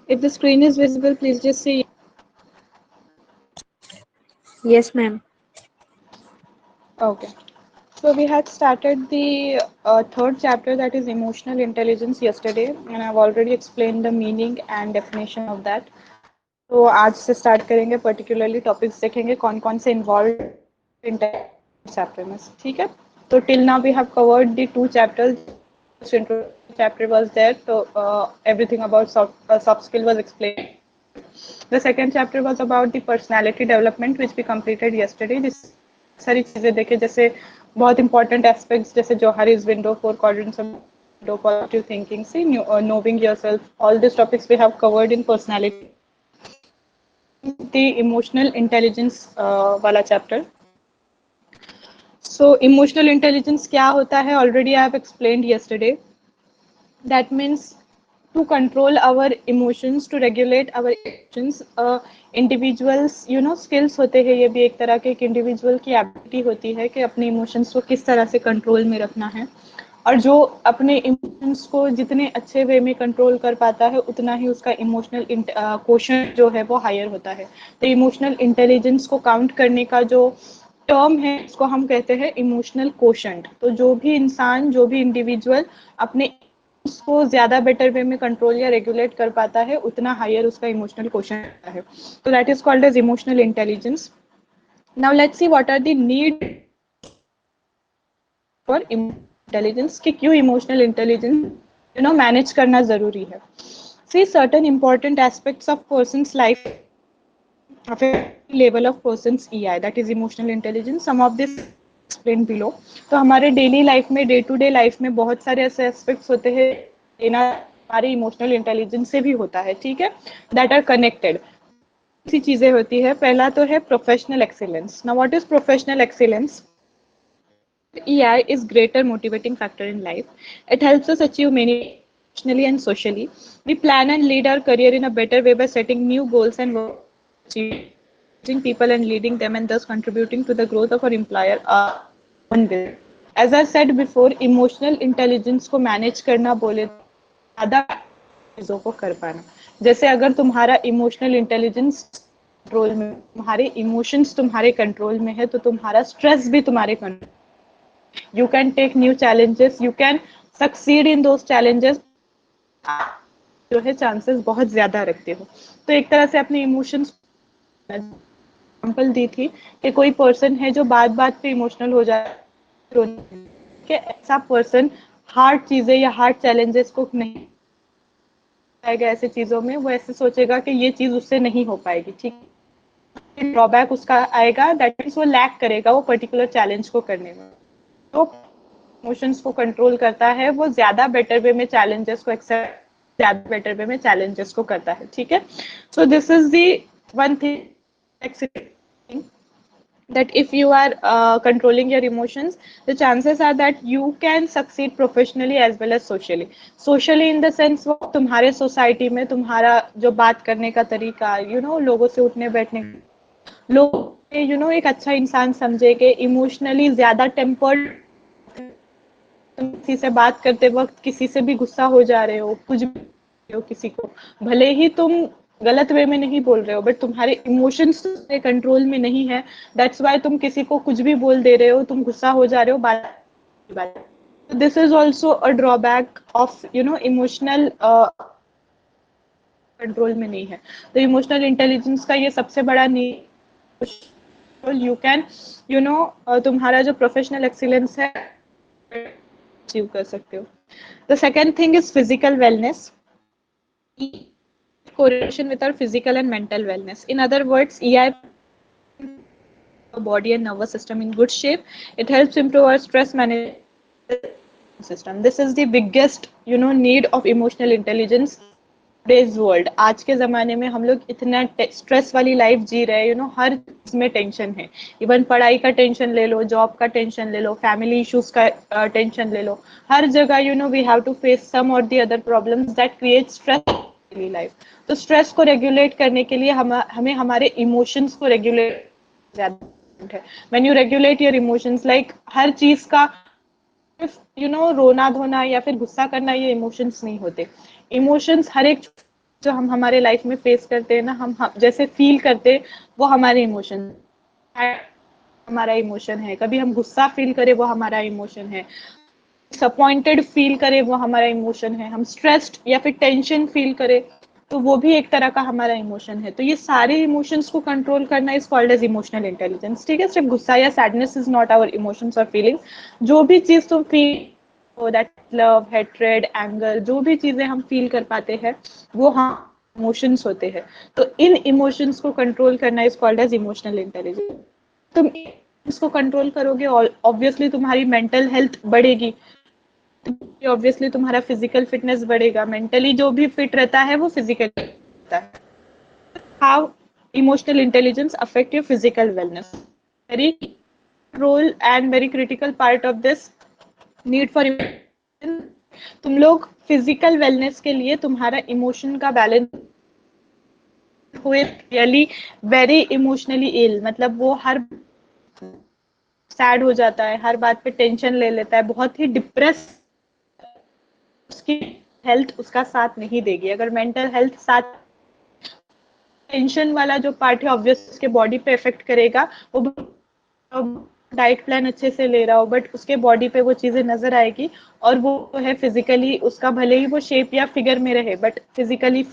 If the screen is visible, please just say. Yes, ma'am. Okay. So we had started the third chapter, that is emotional intelligence, yesterday, and I've already explained the meaning and definition of that. तो आज से start करेंगे, particularly topics देखेंगे कौन कौन से involve chapter में, ठीक है. तो till now we have covered the two chapters. Chapter was there, so everything about soft skill was explained. The second chapter was about the personality development, which we completed yesterday. This सारी चीजें देखे, जैसे बहुत important aspects जैसे Johari's window, four quadrants of window, positive thinking, see knowing yourself, all these topics we have covered in personality. The emotional intelligence वाला chapter. So emotional intelligence क्या होता है, already I have explained yesterday. That means to control our emotions, to regulate our emotions. Individuals skills होते हैं, ये भी एक तरह के, एक इंडिविजुअल की एबिलिटी होती है कि अपने इमोशंस को किस तरह से कंट्रोल में रखना है, और जो अपने इमोशंस को जितने अच्छे वे में कंट्रोल कर पाता है उतना ही उसका इमोशनल क्वोशंट जो है वो हायर होता है. तो इमोशनल इंटेलिजेंस को काउंट करने का जो टर्म है उसको हम कहते हैं इमोशनल क्वोशंट. तो जो भी इंसान, जो भी इंडिविजुअल अपने उसको ज्यादा बेटर वे में कंट्रोल या रेगुलेट कर पाता है उतना हायर उसका इमोशनल क्वोशंट होता है. तो that is called as emotional intelligence. Now let's see what are the need for intelligence, कि क्यों इमोशनल इंटेलिजेंस मैनेज करना जरूरी है. See certain important aspects of person's life level of person's EI, that is emotional intelligence. Some of this explain below. तो हमारे daily life में, day to day life में बहुत सारे ऐसे एस्पेक्ट्स होते हैं लेना हमारे इमोशनल इंटेलिजेंस से भी होता है, ठीक है, दैट आर कनेक्टेड. ऐसी चीजें होती है. पहला तो है professional excellence. Now what is professional excellence? EI is greater motivating factor in life. It helps us achieve many professionally and socially. We plan and lead our career in a better way by setting new goals and achieving people and leading them, and thus contributing to the growth of our employer. As I said before, emotional intelligence को manage करना बोले ज़्यादा चीज़ों को कर पाना. जैसे अगर तुम्हारा इमोशनल इंटेलिजेंस कंट्रोल में, तुम्हारे इमोशंस तुम्हारे कंट्रोल में है, तो तुम्हारा स्ट्रेस भी तुम्हारे control. You can take new challenges, you can succeed in those challenges, जो है चांसेस बहुत ज्यादा रखते हो. तो एक तरह से अपने इमोशंस, एग्जांपल दी थी कि कोई पर्सन है जो बात बात पे इमोशनल हो जाए, कि ऐसा पर्सन हार्ड चीजें या हार्ड चैलेंजेस को नहीं आएगा. ऐसे चीजों में वो ऐसे सोचेगा कि ये चीज उससे नहीं हो पाएगी, ठीक. ड्रॉबैक उसका आएगा, दैट मीन्स वो लैक करेगा वो पर्टिकुलर चैलेंज को करने में. तो इमोशंस को कंट्रोल करता है, वो ज्यादा बेटर वे में चैलेंजेस को एक्सेप्ट, ज्यादा बेटर वे में चैलेंजेस को करता है, ठीक है. So this is the one thing, that if you are controlling your emotions, the chances are that you can succeed professionally as well as socially. Socially in the sense वो तुम्हारे society में तुम्हारा जो बात करने का तरीका, लोगों से उठने बैठने, लोग एक अच्छा इंसान समझे कि इमोशनली ज्यादा टेम्पर्ड, तुम किसी से बात करते वक्त किसी से भी गुस्सा हो जा रहे हो, कुछ भी हो किसी को, भले ही तुम गलत वे में नहीं बोल रहे हो, बट तुम्हारे इमोशंस तुम्हारे कंट्रोल में नहीं है, दैट्स वाई तुम किसी को कुछ भी बोल दे रहे हो, तुम गुस्सा हो जा रहे हो बात. This is also a drawback of emotional control में नहीं है. तो इमोशनल इंटेलिजेंस का ये सबसे बड़ा यू कैन तुम्हारा जो प्रोफेशनल एक्सीलेंस है अचीव कर सकते हो. The second thing is physical wellness. Correlation with our physical and mental wellness. In other words, EI body and nervous system in good shape. It helps improve our stress management system. This is the biggest need of emotional intelligence today's world. आज के ज़माने में हम लोग इतना stress वाली life जी रहे हैं, हर चीज में टेंशन है. इवन पढ़ाई का टेंशन ले लो, जॉब का टेंशन ले लो, फैमिली इश्यूज का टेंशन ले लो, हर जगह we have to face some or the other problems that create stress daily life. तो स्ट्रेस को रेगुलेट करने के लिए हमें हमारे इमोशंस को रेगुलेट ज्यादा है. When you regulate your emotions, like हर चीज का रोना धोना या फिर गुस्सा करना, ये इमोशंस नहीं होते. इमोशंस हर एक जो हम हमारे लाइफ में फेस करते हैं ना, हम जैसे फील करते हैं वो हमारे इमोशन हमारा इमोशन है। कभी हम गुस्सा फील करें वो हमारा इमोशन है, डिसअपॉइंटेड फील करें वो हमारा इमोशन है, हम स्ट्रेस्ड या फिर टेंशन फील करें तो वो भी एक तरह का हमारा इमोशन है। तो ये सारे इमोशंस को कंट्रोल करना is called as emotional intelligence. ठीक है, सिर्फ गुस्सा या sadness is not our emotions और फीलिंग्स। जो भी चीज तुम फील हो, दैट लव, हेट्रेड, एंगर, जो भी चीजें हम फील कर पाते हैं वो हम इमोशंस होते हैं। तो इन इमोशंस को कंट्रोल करना is called as emotional intelligence. तुम इसको कंट्रोल करोगे ऑब्वियसली तुम्हारी मेंटल हेल्थ बढ़ेगी, ऑब्वियसली तुम्हारा फिजिकल फिटनेस बढ़ेगा। मेंटली जो भी फिट रहता है वो फिजिकल रहता है। How emotional intelligence affect your physical wellness? Very role and very critical part of this need for, तुम लोग फिजिकल वेलनेस के लिए तुम्हारा इमोशन का बैलेंस हुए रियली वेरी इमोशनली इल, मतलब वो हर सैड हो जाता है, हर बात पे टेंशन ले लेता है, बहुत ही डिप्रेस, उसकी हेल्थ उसका साथ नहीं देगी। अगर मेंटल हेल्थ साथ, टेंशन वाला जो पार्ट है ऑब्वियस उसके बॉडी पे इफेक्ट करेगा। वो डाइट प्लान अच्छे से ले रहा हो बट उसके बॉडी पे वो चीजें नजर आएगी, और वो है फिजिकली उसका भले ही वो शेप या फिगर में रहे बट फिजिकली,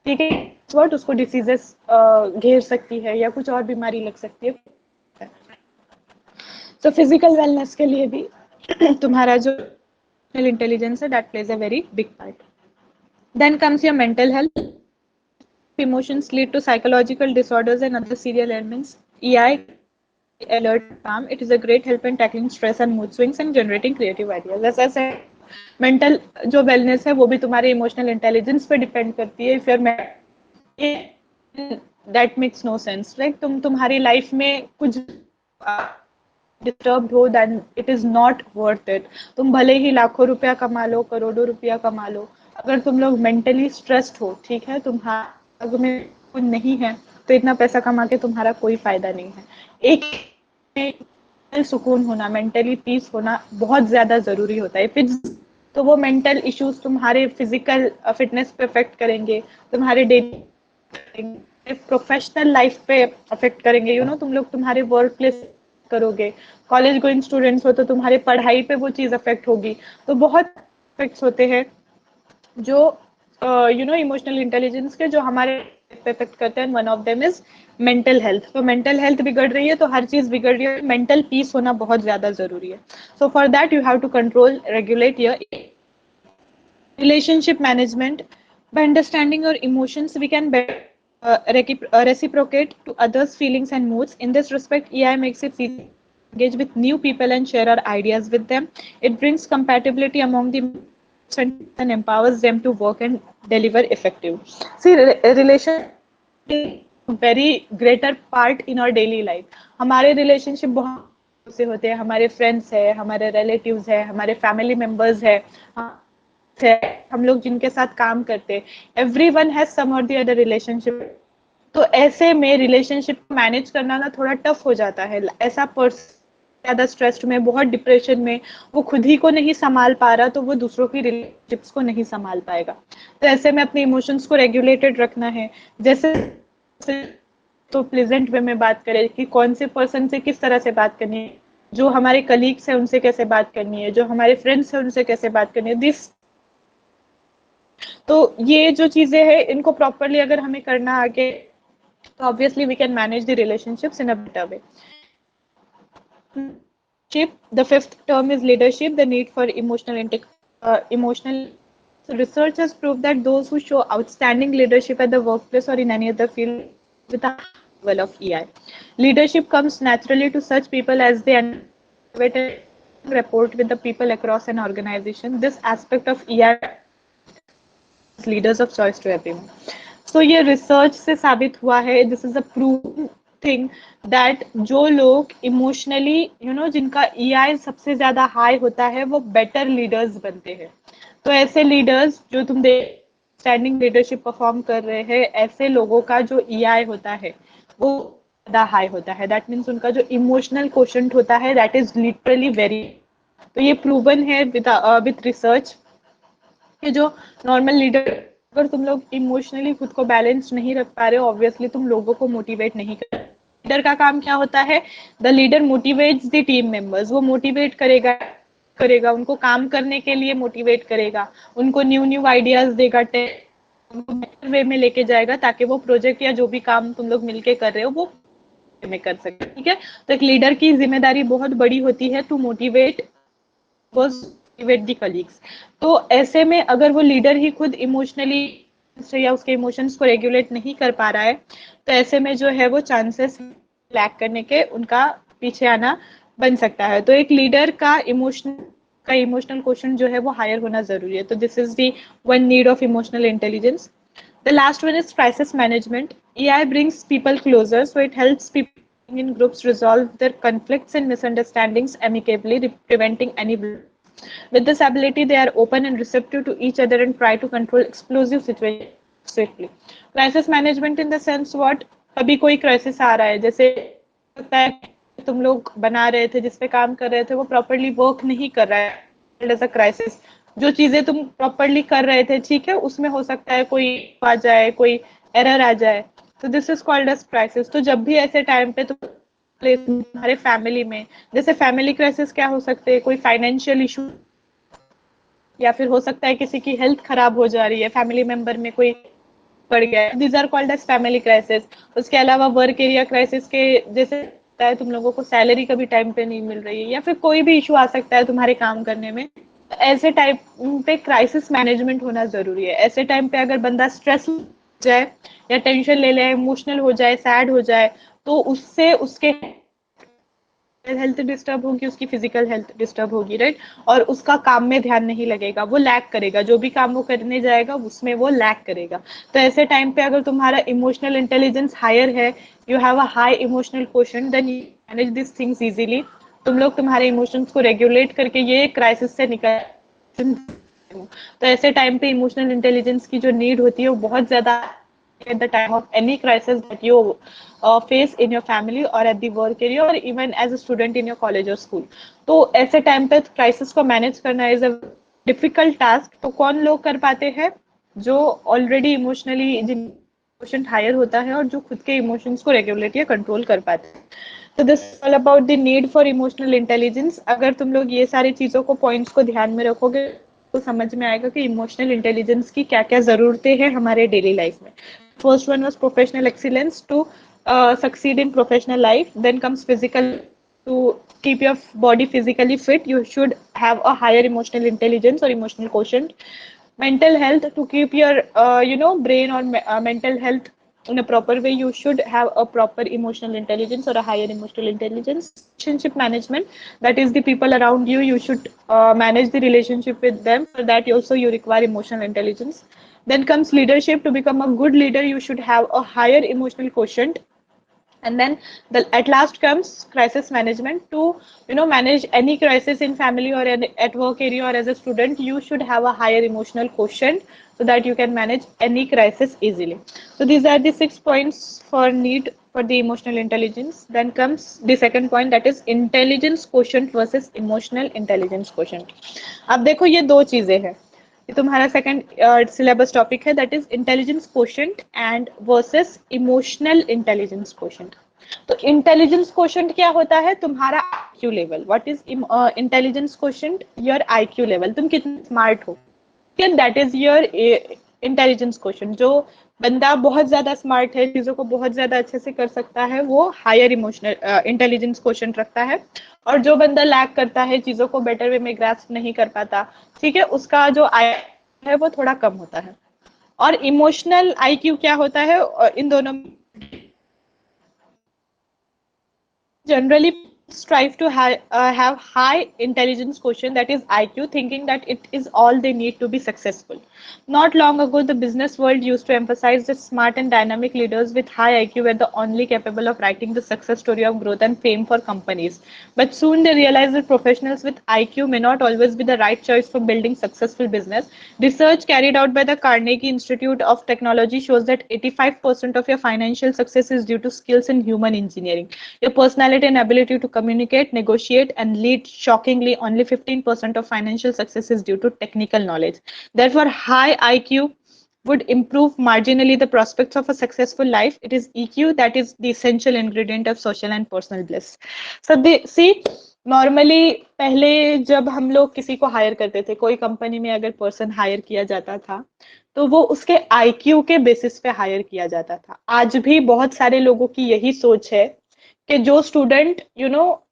ठीक है, व्हाट उसको डिसीजेस घेर सकती है या कुछ और बीमारी लग सकती है। तो फिजिकल वेलनेस के लिए भी तुम्हारा जो इंटेलिजेंस है that plays a very big part. Then comes your mental health. Emotions lead to psychological disorders and other serious ailments. EI alert calm. It is a great help in tackling stress and mood swings and generating creative ideas. As I said, mental जो wellness है वो भी तुम्हारे emotional intelligence पे depend करती है। If that makes no sense, like तुम्हारी life में कुछ डिस्टर्ब हो, then it is not worth it. तुम भले ही लाखों रुपया कमा लो, करोड़ों रुपया कमा लो, अगर तुम लोग मेंटली स्ट्रेस्ड हो, ठीक है, तुम्हारे में कुछ नहीं है, तो इतना पैसा कमा के तुम्हारा कोई फायदा नहीं है। एक सुकून होना, मेंटली पीस होना बहुत ज्यादा जरूरी होता है। फिर तो वो मेंटल इश्यूज तुम्हारे फिजिकल फिटनेस पे अफेक्ट करेंगे, तुम्हारे डेली प्रोफेशनल लाइफ पे अफेक्ट करेंगे। यू नो, तुम लोग तुम्हारे वर्क प्लेस करोगे, कॉलेज गोइंग स्टूडेंट्स हो तो तुम्हारे पढ़ाई पे वो चीज अफेक्ट होगी। तो बहुत इफेक्ट्स होते हैं जो यू नो इमोशनल इंटेलिजेंस के, जो हमारे पे इफेक्ट करते हैं। One of them is mental health. तो मेंटल हेल्थ बिगड़ रही है तो हर चीज बिगड़ रही है, मेंटल पीस होना बहुत ज्यादा जरूरी है। So for that you have to control, regulate your relationship management. By understanding your emotions we can better reciprocate to others feelings and moods. In this respect, EI makes it easy to engage with new people and share our ideas with them. It brings compatibility among the and empowers them to work and deliver effective. See, relation very greater part in our daily life. हमारे relationship बहुत से होते हैं, हमारे friends है, हमारे relatives है, हमारे फैमिली मेंबर्स है, हम लोग जिनके साथ काम करते हैं, एवरीवन हैज सम और द अदर रिलेशनशिप। तो ऐसे में रिलेशनशिप मैनेज करना ना थोड़ा टफ हो जाता है। ऐसा पर्सन ज्यादा स्ट्रेस्ड में, बहुत डिप्रेशन में, वो खुद ही को नहीं संभाल पा रहा तो वो दूसरों की रिलेशनशिप्स को नहीं संभाल पाएगा। तो ऐसे में अपने इमोशंस को रेगुलेटेड रखना है। जैसे तो प्लेजेंट वे में बात करें कि कौन से पर्सन से किस तरह से बात करनी है, जो हमारे कलीग्स है उनसे कैसे बात करनी है, जो हमारे फ्रेंड्स है उनसे कैसे बात करनी है, दिस। तो ये जो चीजें हैं इनको प्रॉपरली अगर हमें करना आगे, तो obviously we can manage the relationships in a better way. The fifth term is leadership, the need for emotional. So research has proved that those who show outstanding leadership at the workplace or in any other field with a high level of EI. Leadership comes naturally to such people as they rapport with the people across an organization. This aspect of EI leaders of choice to everyone. So ये research से साबित हुआ है, this is a prove thing, that जो लोग emotionally you know जिनका EI सबसे ज्यादा हाई होता है वो बेटर लीडर्स बनते हैं। तो ऐसे लीडर्स जो तुम स्टैंडिंग लीडरशिप परफॉर्म कर रहे हैं, ऐसे लोगों का जो EI होता है वो ज्यादा हाई होता है। दैट मीन्स उनका जो इमोशनल कोशेंट होता है दैट इज लिटरली वेरी, तो ये प्रूवन है विद रिसर्च कि जो नॉर्मल लीडर अगर तुम लोग इमोशनली खुद को बैलेंस नहीं रख पा रहे हो, ऑब्वियसली तुम लोगों को मोटिवेट नहीं कर। लीडर का काम क्या होता है? The leader motivates the team members. वो मोटिवेट करेगा करेगा उनको काम करने के लिए मोटिवेट करेगा, उनको न्यू न्यू आइडियाज देगा, उनको बेटर वे में लेके जाएगा, ताकि वो प्रोजेक्ट या जो भी काम तुम लोग मिलके कर रहे हो वो में कर सकते। ठीक है, तो एक लीडर की जिम्मेदारी बहुत बड़ी होती है to motivate motivate the colleagues. तो ऐसे में अगर वो लीडर ही खुद इमोशनली या उसके इमोशंस को रेगुलेट नहीं कर पा रहा है, तो ऐसे में जो है वो चांसेस लैक करने के उनका पीछे आना बन सकता है। तो एक लीडर का इमोशनल क्वेश्चन जो है वो हायर होना जरूरी है। तो this is the one need of emotional intelligence. The last one is crisis management. EI brings people closer, so it helps people in groups resolve their conflicts and misunderstandings amicably, preventing any blame. With this ability, they are open and receptive to each other and try to control explosive situations swiftly. Crisis management in the sense what? अभी कोई crisis आ रहा है, जैसे लगता है तुम लोग बना रहे थे, जिसपे काम कर रहे थे, वो प्रॉपरली वर्क नहीं कर रहा है एज अ क्राइसिस। जो चीजें तुम प्रॉपरली कर रहे थे, ठीक है, उसमें हो सकता है कोई आ जाए, कोई एरर आ जाए, तो this is called as crisis. तो जब भी ऐसे टाइम पे तुम्हारे फैमिली में, जैसे फैमिली क्राइसिस क्या हो सकते हैं, कोई फाइनेंशियल इशू, या फिर हो सकता है किसी की हेल्थ खराब हो जा रही है, फैमिली मेंबर में कोई पड़ गया है, these are called as family crisis. उसके अलावा वर्क एरिया क्राइसिस के जैसे है, तुम लोगों को सैलरी कभी टाइम पे नहीं मिल रही है, या फिर कोई भी इशू आ सकता है तुम्हारे काम करने में। ऐसे टाइप पे क्राइसिस मैनेजमेंट होना जरूरी है। ऐसे टाइम पे अगर बंदा स्ट्रेस हो जाए या टेंशन ले ले, इमोशनल हो जाए, सैड हो जाए, तो उससे उसके हेल्थ डिस्टर्ब होगी, उसकी फिजिकल हेल्थ डिस्टर्ब होगी, राइट। और उसका काम में ध्यान नहीं लगेगा, वो लैक करेगा, जो भी काम वो करने जाएगा उसमें वो लैक करेगा। तो ऐसे टाइम पे अगर तुम्हारा इमोशनल इंटेलिजेंस हायर है, you have a high emotional question, then you manage this things easily. तुम लोग तुम्हारे इमोशंस को रेगुलेट करके ये क्राइसिस से निकल। तो ऐसे टाइम पे इमोशनल इंटेलिजेंस की जो नीड होती है वो बहुत ज्यादा at the time of any crisis that you face in your family or at the work area or even as a student in your college or school. तो ऐसे टाइम पे क्राइसिस को मैनेज करना इज अ डिफिकल्ट टास्क। तो कौन लोग कर पाते हैं? जो ऑलरेडी इमोशनली इमोशन हायर होता है और जो खुद के इमोशंस को रेगुलेट या कंट्रोल कर पाते हैं। तो this all about the need for emotional intelligence. अगर तुम लोग ये सारी चीजों को पॉइंट्स को ध्यान में रखोगे तो समझ में आएगा कि इमोशनल इंटेलिजेंस की क्या क्या जरूरतें हैं हमारे डेली लाइफ में। First one was professional excellence to succeed in professional life. Then comes physical, to keep your body physically fit. You should have a higher emotional intelligence or emotional quotient. Mental health, to keep your brain or mental health in a proper way, you should have a proper emotional intelligence or a higher emotional intelligence. Relationship management, that is the people around you, you should manage the relationship with them. For that also you require emotional intelligence. Then comes leadership. To become a good leader, you should have a higher emotional quotient. And then at last comes crisis management. To manage any crisis in family or at work area or as a student, you should have a higher emotional quotient so that you can manage any crisis easily. So these are the 6 points for need for the emotional intelligence. Then comes the second point, that is intelligence quotient versus emotional intelligence quotient. अब देखो ये दो चीजें हैं। ये तुम्हारा second syllabus topic है, that is intelligence quotient and versus emotional intelligence quotient. तो इंटेलिजेंस क्वोशिएंट क्या होता है? तुम्हारा IQ level. What is intelligence quotient? Your IQ level, तुम कितने स्मार्ट हो, that is your intelligence quotient. जो बंदा बहुत ज्यादा स्मार्ट है, चीजों को बहुत ज्यादा अच्छे से कर सकता है, वो हायर इमोशनल इंटेलिजेंस क्वोशिएंट रखता है। और जो बंदा लैक करता है, चीजों को बेटर वे में ग्रास्प नहीं कर पाता, ठीक है, उसका जो आई है वो थोड़ा कम होता है। और इमोशनल आईक्यू क्या होता है? इन दोनों generally strive to have high intelligence quotient, that is IQ, thinking that it is all they need to be successful. Not long ago, the business world used to emphasize that smart and dynamic leaders with high IQ were the only capable of writing the success story of growth and fame for companies. But soon they realized that professionals with IQ may not always be the right choice for building successful business. Research carried out by the Carnegie Institute of Technology shows that 85% of your financial success is due to skills in human engineering. Your personality and ability to communicate, negotiate, and lead. Shockingly, only 15% of financial success is due to technical knowledge. Therefore, high IQ would improve marginally the prospects of a successful life. It is EQ that is the essential ingredient of social and personal bliss. So they see normally पहले जब हम लोग किसी को higher करते थे, कोई company में अगर पर्सन हायर किया जाता था तो वो उसके आईक्यू के बेसिस पे हायर किया जाता था। आज भी बहुत सारे लोगों की यही सोच है कि जो स्टूडेंट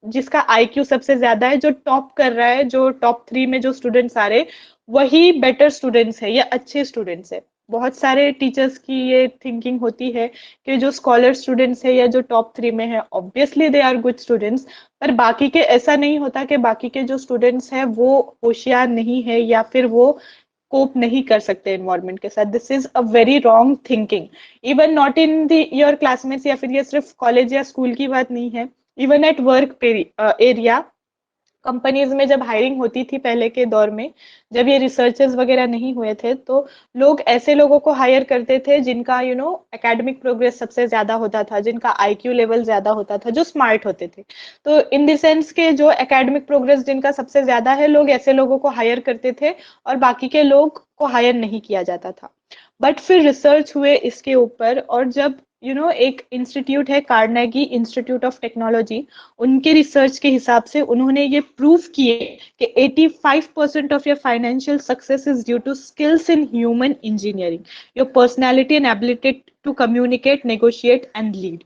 जिसका आईक्यू सबसे ज्यादा है, जो टॉप कर रहा है, जो टॉप 3 में जो स्टूडेंट्स आ रहे, वही बेटर स्टूडेंट्स है या अच्छे स्टूडेंट्स है। बहुत सारे टीचर्स की ये थिंकिंग होती है कि जो स्कॉलर स्टूडेंट्स है या जो टॉप 3 में है obviously they are good students, पर बाकी के ऐसा नहीं होता कि बाकी के जो स्टूडेंट्स हैं वो होशियार नहीं है या फिर वो कोप नहीं कर सकते एनवायरनमेंट के साथ। This is a very wrong thinking. Even not in the your classmates, या फिर ये सिर्फ कॉलेज या स्कूल की बात नहीं है, even at work area, companies में जब हायरिंग होती थी पहले के दौर में, जब ये रिसर्चेस वगैरह नहीं हुए थे, तो लोग ऐसे लोगों को हायर करते थे जिनका एकेडमिक प्रोग्रेस सबसे ज्यादा होता था, जिनका आईक्यू लेवल ज्यादा होता था, जो स्मार्ट होते थे। तो इन द सेंस के जो एकेडमिक प्रोग्रेस जिनका सबसे ज्यादा है, लोग ऐसे लोगों को हायर करते थे और बाकी के लोग को हायर नहीं किया जाता था। बट फिर रिसर्च हुए इसके ऊपर, और जब एक इंस्टीट्यूट है कार्नेगी इंस्टीट्यूट ऑफ टेक्नोलॉजी, उनके रिसर्च के हिसाब से उन्होंने ये प्रूव किए कि 85% of your financial success is due to skills in human engineering, your personality and ability to communicate, negotiate and lead.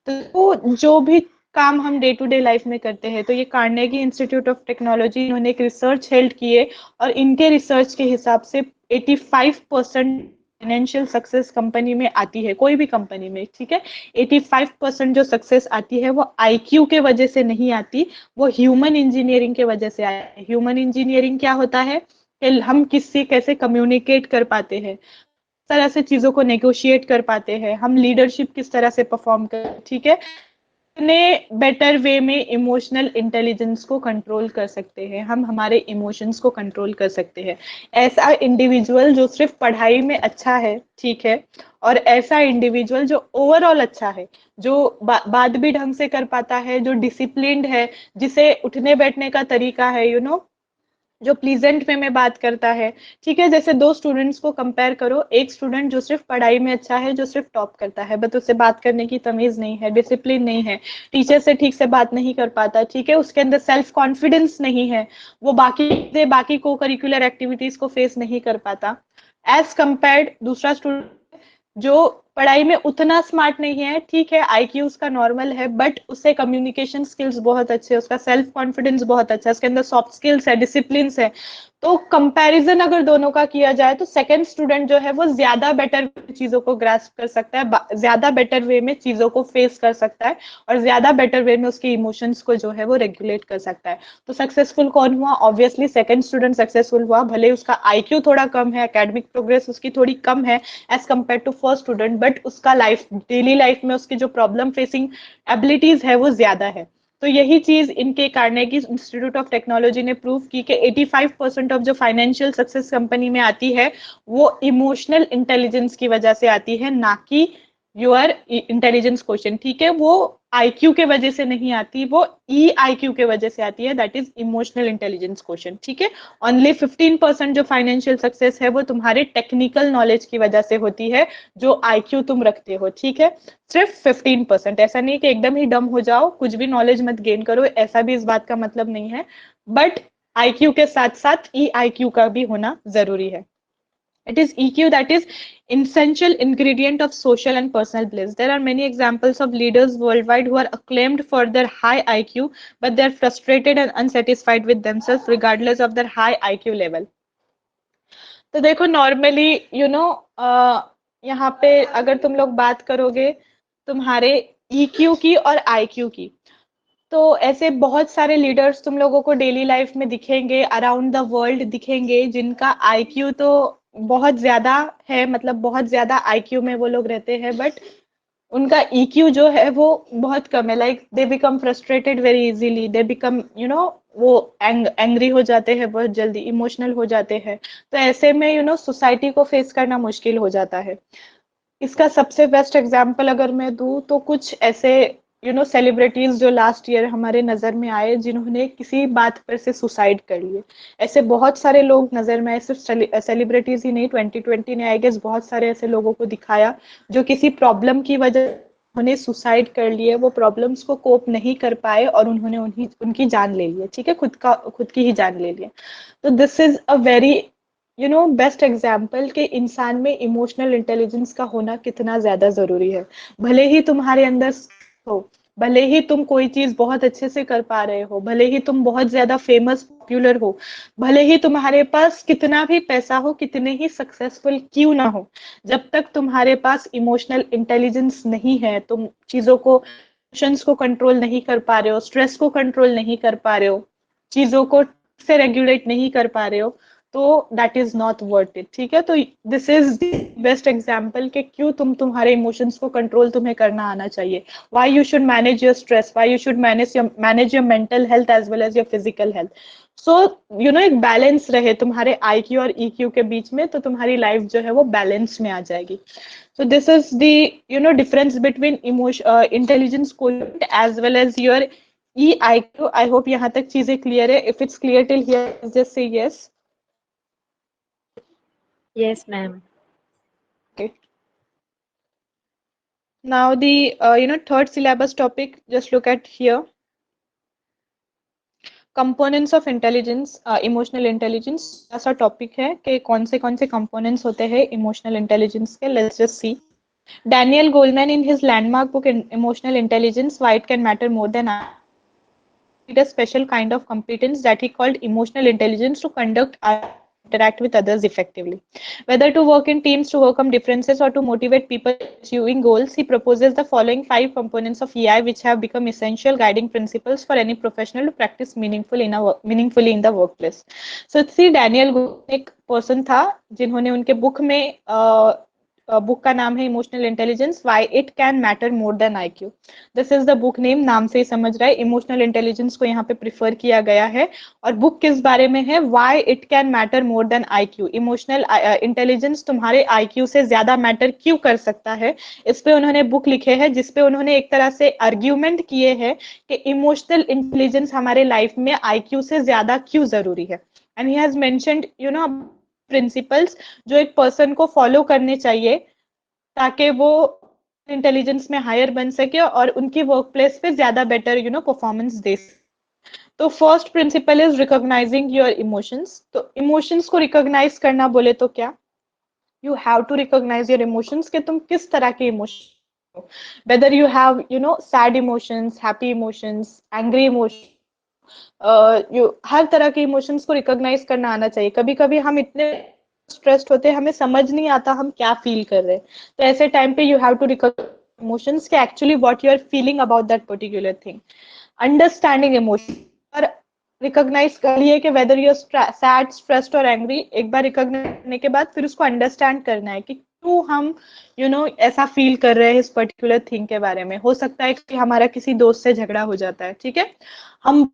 तो जो भी काम हम डे टू डे लाइफ में करते हैं, तो ये कार्नेगी इंस्टीट्यूट ऑफ टेक्नोलॉजी इन्होंने एक रिसर्च हेल्ड किए, और इनके रिसर्च के हिसाब से 85% फाइनेंशियल सक्सेस कंपनी में आती है, कोई भी कंपनी में, ठीक है, 85% जो सक्सेस आती है वो आईक्यू के वजह से नहीं आती, वो ह्यूमन इंजीनियरिंग के वजह से आती है। ह्यूमन इंजीनियरिंग क्या होता है कि हम किससे कैसे कम्युनिकेट कर पाते हैं, तरह से चीजों को नेगोशिएट कर पाते हैं, हम लीडरशिप किस तरह से परफॉर्म कर, ठीक है, अपने बेटर वे में इमोशनल इंटेलिजेंस को कंट्रोल कर सकते हैं, हम हमारे इमोशंस को कंट्रोल कर सकते हैं। ऐसा इंडिविजुअल जो सिर्फ पढ़ाई में अच्छा है, ठीक है, और ऐसा इंडिविजुअल जो ओवरऑल अच्छा है, जो बात भी ढंग से कर पाता है, जो डिसिप्लिन्ड है, जिसे उठने बैठने का तरीका है, जो प्लीजेंट वे में बात करता है, ठीक है। जैसे दो स्टूडेंट्स को कंपेयर करो, एक स्टूडेंट जो सिर्फ पढ़ाई में अच्छा है, जो सिर्फ टॉप करता है, बट उससे बात करने की तमीज नहीं है, डिसिप्लिन नहीं है, टीचर से ठीक से बात नहीं कर पाता, ठीक है, उसके अंदर सेल्फ कॉन्फिडेंस नहीं है, वो बाकी को करिकुलर एक्टिविटीज को फेस नहीं कर पाता, एज कंपेयर्ड दूसरा स्टूडेंट जो पढ़ाई में उतना स्मार्ट नहीं है, ठीक है, आईक्यू उसका नॉर्मल है, बट उससे कम्युनिकेशन स्किल्स बहुत अच्छे है, उसका सेल्फ कॉन्फिडेंस बहुत अच्छा है, उसके अंदर सॉफ्ट स्किल्स है, डिसिप्लिन है। तो कंपैरिजन अगर दोनों का किया जाए तो सेकंड स्टूडेंट जो है वो ज्यादा बेटर चीजों को ग्रास्प कर सकता है, ज्यादा बेटर वे में चीजों को फेस कर सकता है, और ज्यादा बेटर वे में उसके इमोशंस को जो है वो रेगुलेट कर सकता है। तो सक्सेसफुल कौन हुआ? ऑब्वियसली सेकंड स्टूडेंट सक्सेसफुल हुआ, भले उसका आईक्यू थोड़ा कम है, एकेडमिक प्रोग्रेस उसकी थोड़ी कम है as compare to first student, but उसका लाइफ डेली लाइफ में उसकी जो प्रॉब्लम फेसिंग एबिलिटीज है वो ज्यादा है। तो यही चीज इनके कार्नेगी इंस्टीट्यूट ऑफ टेक्नोलॉजी ने प्रूव की कि 85% ऑफ जो फाइनेंशियल सक्सेस कंपनी में आती है वो इमोशनल इंटेलिजेंस की वजह से आती है, ना कि योर इंटेलिजेंस क्वेश्चन, ठीक है, वो आईक्यू के वजह से नहीं आती, वो EIQ के वजह से आती है, that is emotional intelligence question, ठीक है। ओनली 15% जो फाइनेंशियल सक्सेस है वो तुम्हारे टेक्निकल नॉलेज की वजह से होती है, जो आईक्यू तुम रखते हो, ठीक है, सिर्फ 15%। ऐसा नहीं कि एकदम ही डम हो जाओ, कुछ भी नॉलेज मत गेन करो, ऐसा भी इस बात का मतलब नहीं है, बट आईक्यू के साथ साथ EIQ का भी होना जरूरी है। It is EQ that is essential ingredient of social and personal bliss. There are many examples of leaders worldwide who are acclaimed for their high IQ, but they're frustrated and unsatisfied with themselves regardless of their high IQ level. तो देखो normally यहाँ पे अगर तुम लोग बात करोगे तुम्हारे EQ की और IQ की, तो ऐसे बहुत सारे लीडर्स तुम लोगों को डेली लाइफ में दिखेंगे, अराउंड द वर्ल्ड दिखेंगे, जिनका आईक्यू तो बहुत ज्यादा है, मतलब बहुत ज्यादा आईक्यू में वो लोग रहते हैं, बट उनका ईक्यू जो है वो बहुत कम है। Like they become frustrated very easily, they become वो एंग्री हो जाते हैं बहुत जल्दी, इमोशनल हो जाते हैं। तो ऐसे में सोसाइटी को फेस करना मुश्किल हो जाता है। इसका सबसे बेस्ट एग्जाम्पल अगर मैं दूं तो कुछ ऐसे सेलिब्रिटीज जो लास्ट ईयर हमारे नजर में आए जिन्होंने किसी बात पर से सुसाइड कर लिए, ऐसे बहुत सारे लोग नजर में आए, सिर्फ सेलिब्रिटीज ही नहीं, 2020 ने आई गेस बहुत सारे ऐसे लोगों को दिखाया जो किसी प्रॉब्लम की वजह उन्होंने सुसाइड कर लिए, वो प्रॉब्लम्स को कोप नहीं कर पाए और उन्होंने उनकी जान ले ली, ठीक है, खुद की ही जान ले ली। तो this is a very best example कि इंसान में इमोशनल इंटेलिजेंस का होना कितना ज्यादा जरूरी है। भले ही तुम्हारे अंदर हो, भले ही तुम कोई चीज बहुत अच्छे से कर पा रहे हो, भले ही तुम बहुत ज्यादा फेमस पॉपुलर हो, भले ही तुम्हारे पास कितना भी पैसा हो, कितने ही सक्सेसफुल क्यों ना हो, जब तक तुम्हारे पास इमोशनल इंटेलिजेंस नहीं है, तुम चीजों को, इमोशंस को कंट्रोल नहीं कर पा रहे हो, स्ट्रेस को कंट्रोल नहीं कर पा रहे हो, चीजों को से रेगुलेट नहीं कर पा रहे हो, तो that is not worth it, ठीक है। तो this is the best example कि क्यों तुम्हारे इमोशंस को कंट्रोल तुम्हें करना आना चाहिए, why you should manage your stress, why you should manage your mental health as well as your physical health. So एक बैलेंस रहे तुम्हारे IQ और EQ के बीच में, तो तुम्हारी लाइफ जो है वो बैलेंस में आ जाएगी। So this is the difference between emotion intelligence quotient as well as your EIQ. I hope यहाँ तक चीजें क्लियर है। If it's clear till here, just say yes. Yes, ma'am. Okay. Now the third syllabus topic. Just look at here. Components of intelligence, emotional intelligence ऐसा topic है कि कौन से components होते हैं emotional intelligence के. Let's just see. Daniel Goleman in his landmark book Emotional Intelligence, Why It Can Matter More Than a special kind of competence that he called emotional intelligence to conduct interact with others effectively. Whether to work in teams to overcome differences or to motivate people achieving goals, he proposes the following 5 components of EI, which have become essential guiding principles for any professional to practice meaningfully in the workplace. So see, Daniel एक person था जिन्होंने उनके book में book का नाम है emotional intelligence, why it can matter more than IQ. This is the book name, नाम से ही समझ रहा है इमोशनल इंटेलिजेंस को यहाँ पे प्रिफर किया गया है। और बुक किस बारे में है? Why it can matter more than IQ, emotional intelligence तुम्हारे IQ से ज्यादा मैटर क्यों कर सकता है, इस पे उन्होंने बुक लिखे हैं, जिसपे उन्होंने एक तरह से आर्ग्यूमेंट किए हैं कि इमोशनल इंटेलिजेंस हमारे लाइफ में IQ से ज्यादा क्यों जरूरी है। And he has mentioned principles जो एक पर्सन को फॉलो करने चाहिए ताकि वो इंटेलिजेंस में हायर बन सके और उनकी वर्क प्लेस पे ज्यादा बेटर परफॉर्मेंस दे सके। तो first principle is recognising your emotions. तो इमोशंस को रिकॉग्नाइज करना बोले तो क्या, you have to recognise your emotions कि तुम किस तरह के emotion, whether you have sad emotions, happy emotions, angry emotion, हर तरह के इमोशंस को रिकॉग्नाइज करना आना चाहिए। कभी कभी हम इतने स्ट्रेस्ड होते हैं, हमें समझ नहीं आता हम क्या फील कर रहे हैं, तो ऐसे टाइम पे you have to recognise emotions के actually what you are feeling about that particular thing, understanding emotion. और रिकॉग्नाइज कर लिए कि वेदर यू सैड, स्ट्रेस्ड और एंग्री, एक बार रिकॉग्नाइज करने के बाद फिर उसको अंडरस्टैंड करना है कि क्यों हम ऐसा फील कर रहे हैं इस पर्टिकुलर थिंग के बारे में। हो सकता है कि हमारा किसी दोस्त से झगड़ा हो जाता है, ठीक है, हम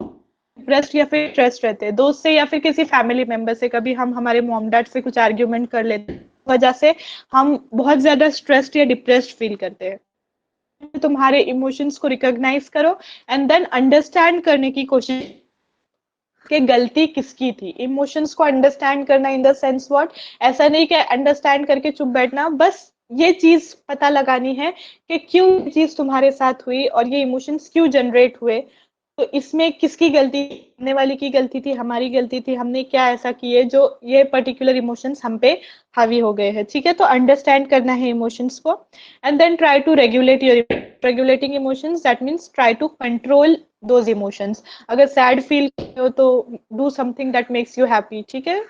डिप्रेस्ड या फिर स्ट्रेस्ड रहते हैं दोस्त से या फिर किसी फैमिली मेंबर से, कभी हम हमारे मॉम डैड से कुछ आर्ग्यूमेंट कर लेते हैं, वजह से हम बहुत ज्यादा स्ट्रेस्ड या डिप्रेस्ड फील करते हैं। तुम्हारे इमोशंस को रिकॉग्नाइज करो एंड देन अंडरस्टैंड करने की कोशिश कि गलती किसकी थी। इमोशंस को अंडरस्टैंड करना इन द सेंस व्हाट, ऐसा नहीं कि अंडरस्टैंड करके चुप बैठना, बस ये चीज पता लगानी है कि क्यों ये चीज तुम्हारे साथ हुई और ये इमोशंस क्यों जनरेट हुए, तो इसमें किसकी गलती, सामने वाले की गलती थी, हमारी गलती थी, हमने क्या ऐसा किए जो ये पर्टिकुलर इमोशंस हम पे हावी हो गए हैं, ठीक है। तो अंडरस्टैंड करना है इमोशंस को and then try to regulate your, regulating emotions that means try to control those emotions. अगर सैड फील कर रहे हो तो do something that makes you happy, ठीक है,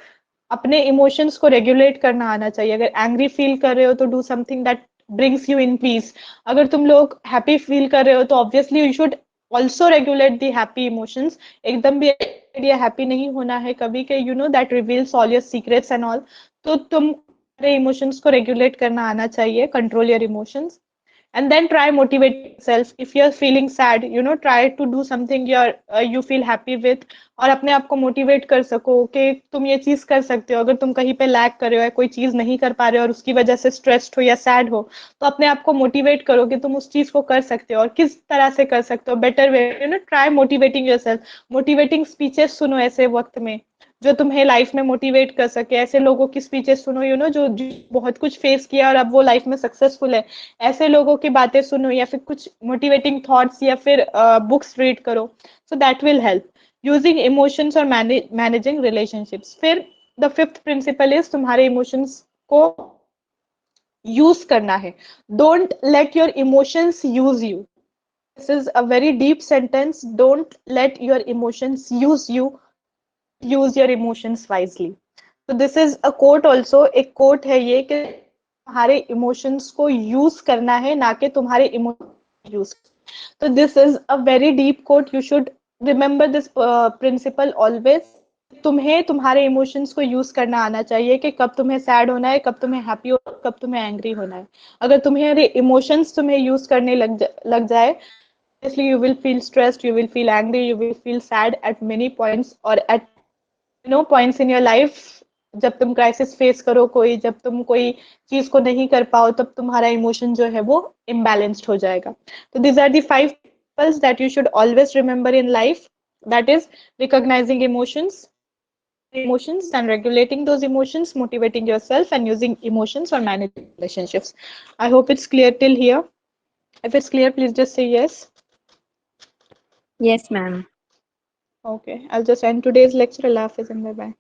अपने इमोशंस को रेगुलेट करना आना चाहिए। अगर एंग्री फील कर रहे हो तो do something that brings you in peace. अगर तुम लोग हैप्पी फील कर रहे हो तो obviously you should also regulate the happy emotions. एकदम भी हैप्पी नहीं होना है कभी के that reveals all your secrets and all. तो तुम इमोशंस को रेगुलेट करना आना चाहिए, control your emotions and then try motivating yourself. If you're feeling sad, try to do something you feel happy with, और अपने आप को मोटिवेट कर सको कि तुम ये चीज कर सकते हो। अगर तुम कहीं पे लैग कर रहे हो या कोई चीज नहीं कर पा रहे हो और उसकी वजह से स्ट्रेस्ड हो या सैड हो, तो अपने आप को मोटिवेट करो कि तुम उस चीज को कर सकते हो और किस तरह से कर सकते हो better way. Try motivating yourself. Motivating speeches सुनो ऐसे वक्त में जो तुम्हें लाइफ में मोटिवेट कर सके। ऐसे लोगों की स्पीचेस सुनो जो बहुत कुछ फेस किया और अब वो लाइफ में सक्सेसफुल है। ऐसे लोगों की बातें सुनो या फिर कुछ मोटिवेटिंग थॉट्स या फिर बुक्स रीड करो। So that will help. Using emotions और मैनेजिंग रिलेशनशिप्स। फिर द फिफ्थ प्रिंसिपल इज तुम्हारे इमोशंस को यूज करना है। Don't let your emotions use you. This is a very deep sentence. Don't let your emotions use you, use your emotions wisely. तो this is a quote also. एक quote है ये कि तुम्हारे इमोशंस को यूज करना है, ना कि तुम्हारे इमोशन यूज। तो this is a very deep quote. You should remember this principle always. तुम्हें तुम्हारे इमोशंस को यूज करना आना चाहिए कि कब तुम्हें सैड होना है, कब तुम्हें हैप्पी हो, कब तुम्हें एंग्री होना है। अगर तुम्हारे इमोशंस तुम्हें यूज करने लग जाए, obviously you will feel stressed, you will feel angry, you will feel sad at many points, or at points in your life। जब तुम क्राइसिस फेस करो कोई, जब तुम कोई चीज को नहीं कर पाओ, तब तुम्हारा इमोशन जो है वो इम्बैलेंस्ड हो जाएगा। तो these are the five principles that you should always remember in life, that is recognizing emotions and regulating those emotions, motivating yourself, and using emotions or managing relationships. I hope it's clear till here. If it's clear, please just say yes. Yes, ma'am. Okay, I'll just end today's lecture. Allah Hafiz and bye bye.